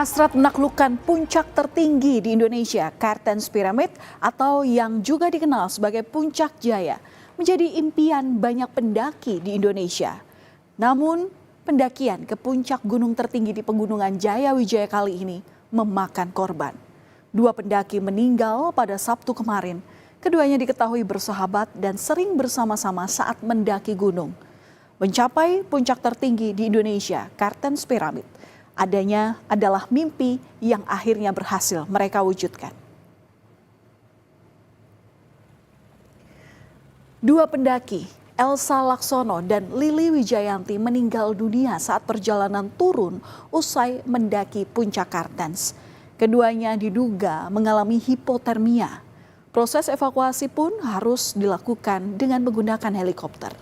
Hasrat menaklukkan puncak tertinggi di Indonesia, Kartens Pyramid atau yang juga dikenal sebagai Puncak Jaya, menjadi impian banyak pendaki di Indonesia. Namun, pendakian ke puncak gunung tertinggi di Pegunungan Jaya Wijaya kali ini memakan korban. 2 pendaki meninggal pada Sabtu kemarin. Keduanya diketahui bersahabat dan sering bersama-sama saat mendaki gunung. Mencapai puncak tertinggi di Indonesia, Kartens Pyramid, adanya adalah mimpi yang akhirnya berhasil mereka wujudkan. 2 pendaki, Elsa Laksono dan Lili Wijayanti, meninggal dunia saat perjalanan turun usai mendaki puncak Kartens. Keduanya diduga mengalami hipotermia. Proses evakuasi pun harus dilakukan dengan menggunakan helikopter.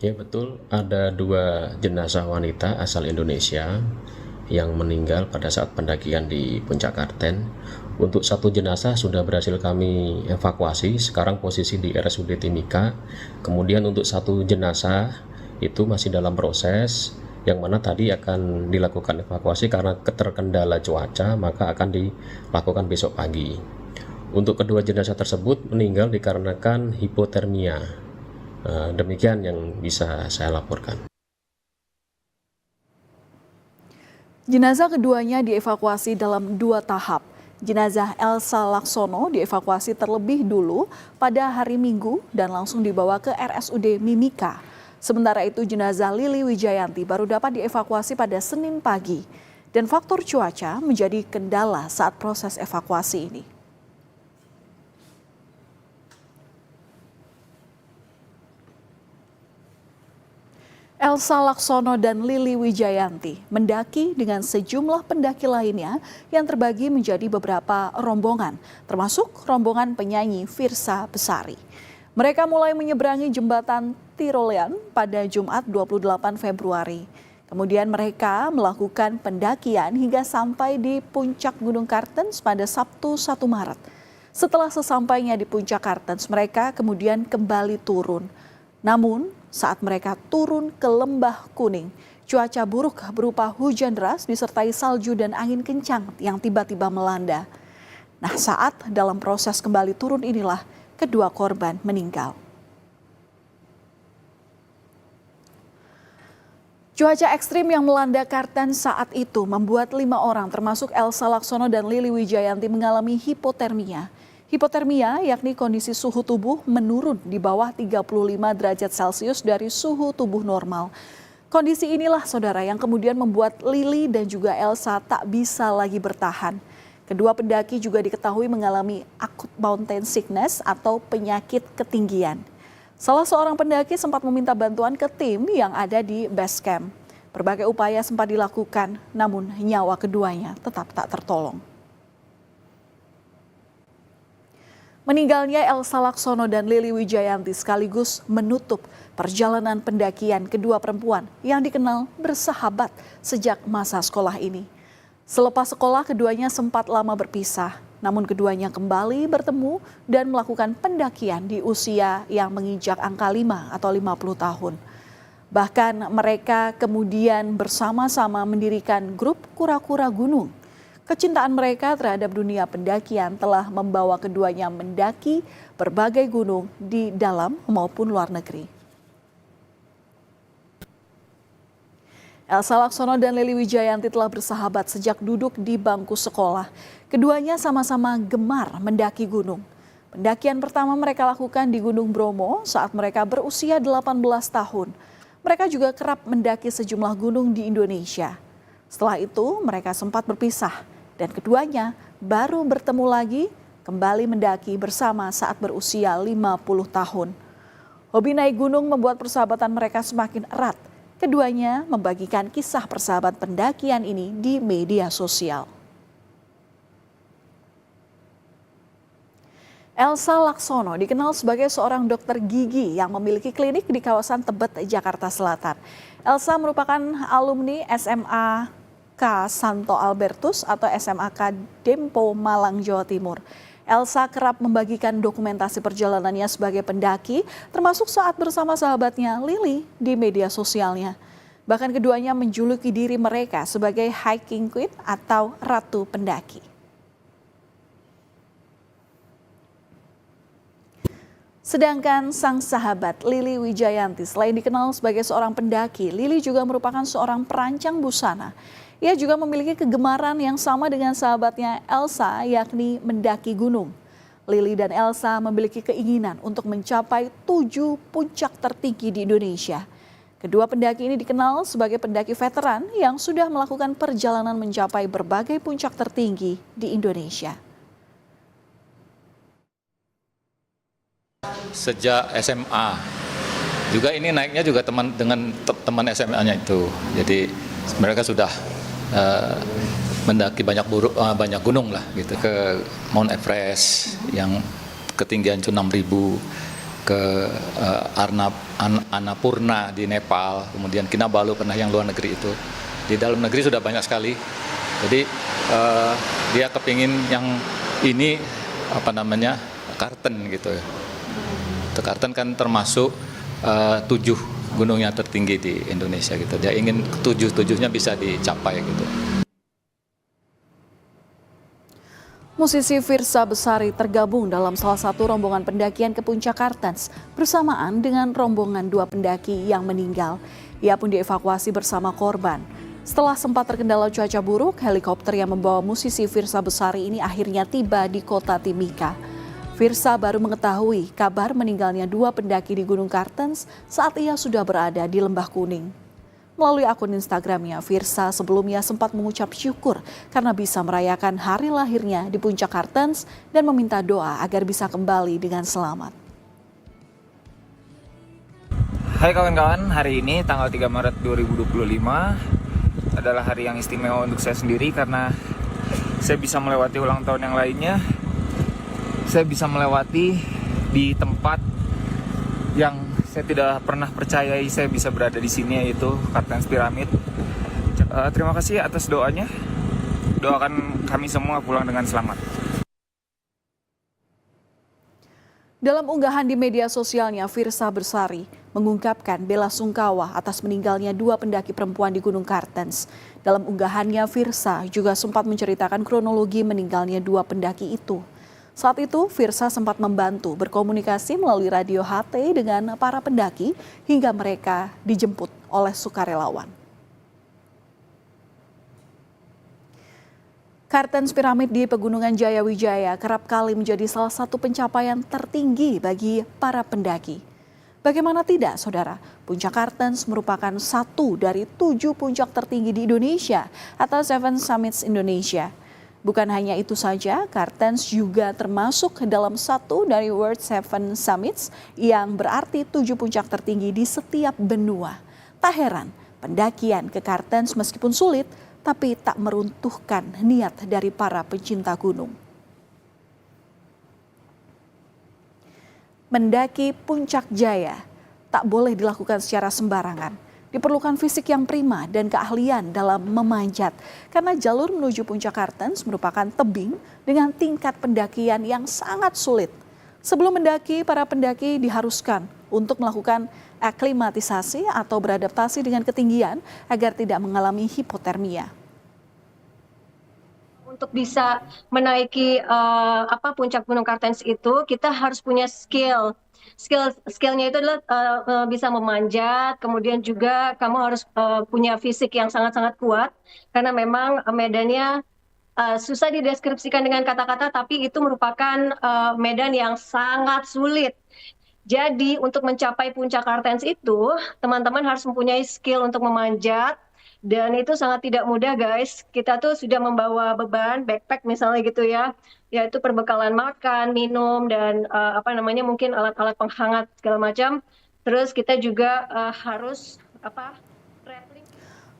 Ya betul, ada 2 jenazah wanita asal Indonesia yang meninggal pada saat pendakian di Puncak Kartens. Untuk 1 jenazah sudah berhasil kami evakuasi, sekarang posisi di RSUD Timika. Kemudian untuk 1 jenazah itu masih dalam proses, yang mana tadi akan dilakukan evakuasi karena terkendala cuaca, maka akan dilakukan besok pagi. Untuk kedua jenazah tersebut meninggal dikarenakan hipotermia. Demikian yang bisa saya laporkan. Jenazah keduanya dievakuasi dalam 2 tahap. Jenazah Elsa Laksono dievakuasi terlebih dulu pada hari Minggu dan langsung dibawa ke RSUD Mimika. Sementara itu jenazah Lili Wijayanti baru dapat dievakuasi pada Senin pagi. Dan faktor cuaca menjadi kendala saat proses evakuasi ini. Elsa Laksono dan Lili Wijayanti mendaki dengan sejumlah pendaki lainnya yang terbagi menjadi beberapa rombongan, termasuk rombongan penyanyi Firsa Besari. Mereka mulai menyeberangi jembatan Tirolean pada Jumat 28 Februari. Kemudian mereka melakukan pendakian hingga sampai di puncak Gunung Kartens pada Sabtu 1 Maret. Setelah sesampainya di puncak Kartens, mereka kemudian kembali turun. Namun, saat mereka turun ke Lembah Kuning, cuaca buruk berupa hujan deras disertai salju dan angin kencang yang tiba-tiba melanda. Nah, saat dalam proses kembali turun inilah kedua korban meninggal. Cuaca ekstrim yang melanda Kartens saat itu membuat 5 orang termasuk Elsa Laksono dan Lili Wijayanti mengalami hipotermia. Hipotermia yakni kondisi suhu tubuh menurun di bawah 35 derajat Celcius dari suhu tubuh normal. Kondisi inilah saudara yang kemudian membuat Lili dan juga Elsa tak bisa lagi bertahan. Kedua pendaki juga diketahui mengalami acute mountain sickness atau penyakit ketinggian. Salah seorang pendaki sempat meminta bantuan ke tim yang ada di base camp. Berbagai upaya sempat dilakukan, namun nyawa keduanya tetap tak tertolong. Meninggalnya Elsa Laksono dan Lili Wijayanti sekaligus menutup perjalanan pendakian kedua perempuan yang dikenal bersahabat sejak masa sekolah ini. Selepas sekolah keduanya sempat lama berpisah, namun keduanya kembali bertemu dan melakukan pendakian di usia yang menginjak angka 5 atau 50 tahun. Bahkan mereka kemudian bersama-sama mendirikan grup kura-kura gunung. Kecintaan mereka terhadap dunia pendakian telah membawa keduanya mendaki berbagai gunung di dalam maupun luar negeri. Elsa Laksono dan Lili Wijayanti telah bersahabat sejak duduk di bangku sekolah. Keduanya sama-sama gemar mendaki gunung. Pendakian pertama mereka lakukan di Gunung Bromo saat mereka berusia 18 tahun. Mereka juga kerap mendaki sejumlah gunung di Indonesia. Setelah itu mereka sempat berpisah dan keduanya baru bertemu lagi kembali mendaki bersama saat berusia 50 tahun. Hobi naik gunung membuat persahabatan mereka semakin erat. Keduanya membagikan kisah persahabatan pendakian ini di media sosial. Elsa Laksono dikenal sebagai seorang dokter gigi yang memiliki klinik di kawasan Tebet, Jakarta Selatan. Elsa merupakan alumni SMAK Santo Albertus atau SMAK Dempo, Malang, Jawa Timur. Elsa kerap membagikan dokumentasi perjalanannya sebagai pendaki, termasuk saat bersama sahabatnya Lily di media sosialnya. Bahkan keduanya menjuluki diri mereka sebagai hiking queen atau ratu pendaki. Sedangkan sang sahabat Lily Wijayanti selain dikenal sebagai seorang pendaki, Lily juga merupakan seorang perancang busana. Ia juga memiliki kegemaran yang sama dengan sahabatnya Elsa, yakni mendaki gunung. Lily dan Elsa memiliki keinginan untuk mencapai 7 puncak tertinggi di Indonesia. Kedua pendaki ini dikenal sebagai pendaki veteran yang sudah melakukan perjalanan mencapai berbagai puncak tertinggi di Indonesia. Sejak SMA juga ini naiknya juga dengan teman SMA-nya itu, jadi mereka sudah mendaki banyak gunung lah gitu, ke Mount Everest yang ketinggian 6.000, ke Annapurna di Nepal, kemudian Kinabalu pernah yang luar negeri itu. Di dalam negeri sudah banyak sekali, jadi dia kepingin yang ini Kartens gitu. Kartens kan termasuk 7 gunung yang tertinggi di Indonesia gitu. Dia ingin 7-7-nya bisa dicapai gitu. Musisi Firsa Besari tergabung dalam salah satu rombongan pendakian ke puncak Kartens bersamaan dengan rombongan 2 pendaki yang meninggal. Ia pun dievakuasi bersama korban. Setelah sempat terkendala cuaca buruk, helikopter yang membawa musisi Firsa Besari ini akhirnya tiba di kota Timika. Firsa baru mengetahui kabar meninggalnya 2 pendaki di Gunung Kartens saat ia sudah berada di Lembah Kuning. Melalui akun Instagramnya, Firsa sebelumnya sempat mengucap syukur karena bisa merayakan hari lahirnya di puncak Kartens dan meminta doa agar bisa kembali dengan selamat. Hai kawan-kawan, hari ini tanggal 3 Maret 2025 adalah hari yang istimewa untuk saya sendiri karena saya bisa melewati ulang tahun yang lainnya. Saya bisa melewati di tempat yang saya tidak pernah percayai saya bisa berada di sini, yaitu Kartens Pyramid. Terima kasih atas doanya. Doakan kami semua pulang dengan selamat. Dalam unggahan di media sosialnya, Firsa Besari mengungkapkan bela sungkawa atas meninggalnya 2 pendaki perempuan di Gunung Kartens. Dalam unggahannya, Firsa juga sempat menceritakan kronologi meninggalnya 2 pendaki itu. Saat itu, Firsa sempat membantu berkomunikasi melalui radio HT dengan para pendaki hingga mereka dijemput oleh sukarelawan. Kartens Pyramid di Pegunungan Jayawijaya kerap kali menjadi salah satu pencapaian tertinggi bagi para pendaki. Bagaimana tidak, saudara? Puncak Kartens merupakan satu dari 7 puncak tertinggi di Indonesia atau 7 Summits Indonesia. Bukan hanya itu saja, Kartens juga termasuk dalam satu dari World 7 Summits yang berarti 7 puncak tertinggi di setiap benua. Tak heran, pendakian ke Kartens meskipun sulit, tapi tak meruntuhkan niat dari para pencinta gunung. Mendaki Puncak Jaya tak boleh dilakukan secara sembarangan. Diperlukan fisik yang prima dan keahlian dalam memanjat karena jalur menuju puncak Kartens merupakan tebing dengan tingkat pendakian yang sangat sulit. Sebelum mendaki, para pendaki diharuskan untuk melakukan aklimatisasi atau beradaptasi dengan ketinggian agar tidak mengalami hipotermia. Untuk bisa menaiki puncak Gunung Kartens itu kita harus punya skillnya itu adalah bisa memanjat, kemudian juga kamu harus punya fisik yang sangat-sangat kuat karena memang medannya susah dideskripsikan dengan kata-kata, tapi itu merupakan medan yang sangat sulit. Jadi untuk mencapai puncak Kartens itu teman-teman harus mempunyai skill untuk memanjat. Dan itu sangat tidak mudah, guys. Kita tuh sudah membawa beban, backpack misalnya gitu ya, yaitu perbekalan makan, minum, dan mungkin alat-alat penghangat segala macam. Terus kita juga harus traveling.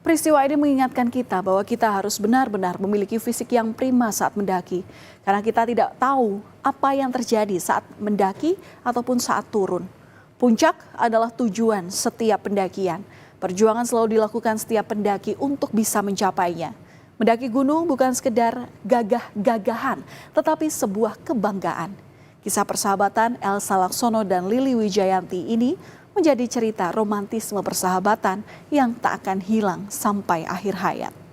Peristiwa ini mengingatkan kita bahwa kita harus benar-benar memiliki fisik yang prima saat mendaki. Karena kita tidak tahu apa yang terjadi saat mendaki ataupun saat turun. Puncak adalah tujuan setiap pendakian. Perjuangan selalu dilakukan setiap pendaki untuk bisa mencapainya. Mendaki gunung bukan sekedar gagah-gagahan, tetapi sebuah kebanggaan. Kisah persahabatan Elsa Laksono dan Lili Wijayanti ini menjadi cerita romantisme persahabatan yang tak akan hilang sampai akhir hayat.